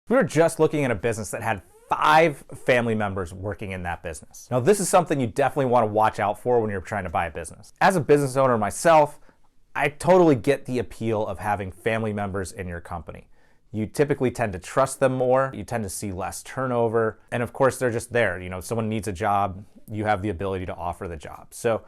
We were just looking at a business that had 5 family members working in that business. Now, this is something you definitely want to watch out for when you're trying to buy a business. As a business owner myself, I totally get the appeal of having family members in your company. You typically tend to trust them more, you tend to see less turnover, and of course they're just there. You know, if someone needs a job, you have the ability to offer the job. So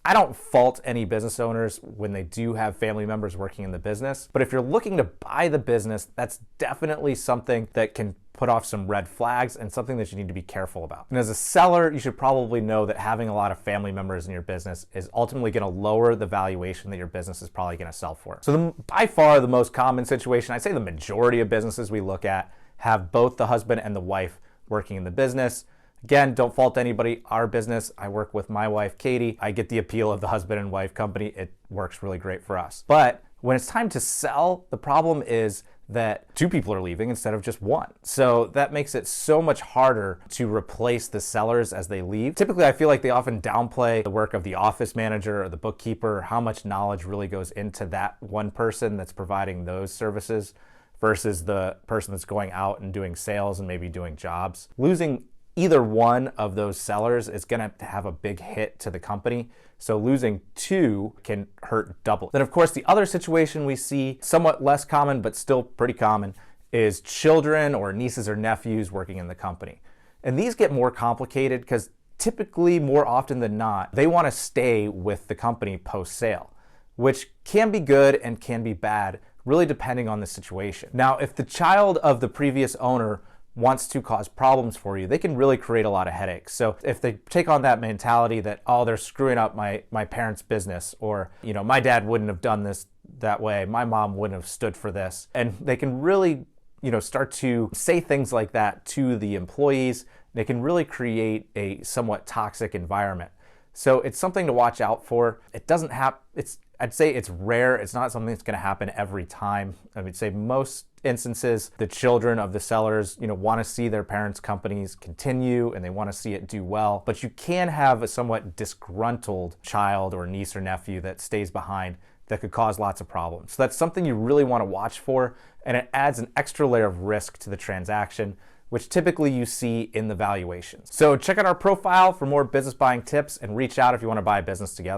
I don't fault any business owners when they do have family members working in the business, but if you're looking to buy the business, that's definitely something that can put off some red flags and something that you need to be careful about. And as a seller, you should probably know that having a lot of family members in your business is ultimately going to lower the valuation that your business is probably going to sell for. So by far the most common situation, I'd say the majority of businesses we look at have both the husband and the wife working in the business. Again, don't fault anybody. Our business, I work with my wife, Katie. I get the appeal of the husband and wife company. It works really great for us. But when it's time to sell, the problem is that 2 people are leaving instead of just 1. So that makes it so much harder to replace the sellers as they leave. Typically, I feel like they often downplay the work of the office manager or the bookkeeper, how much knowledge really goes into that one person that's providing those services versus the person that's going out and doing sales and maybe doing jobs. Losing either one of those sellers is going to have a big hit to the company. So losing 2 can hurt double. Then of course the other situation we see, somewhat less common but still pretty common, is children or nieces or nephews working in the company. And these get more complicated because typically, more often than not, they want to stay with the company post-sale, which can be good and can be bad, really depending on the situation. Now, if the child of the previous owner wants to cause problems for you, they can really create a lot of headaches. So if they take on that mentality that, oh, they're screwing up my parents' business, or, you know, my dad wouldn't have done this that way, my mom wouldn't have stood for this, and they can really, you know, start to say things like that to the employees, they can really create a somewhat toxic environment. So it's something to watch out for. It doesn't happen, I'd say it's rare. It's not something that's going to happen every time. I would say most instances, the children of the sellers, you know, want to see their parents' companies continue and they want to see it do well. But you can have a somewhat disgruntled child or niece or nephew that stays behind that could cause lots of problems. So that's something you really want to watch for, and it adds an extra layer of risk to the transaction, which typically you see in the valuations. So check out our profile for more business buying tips and reach out if you want to buy a business together.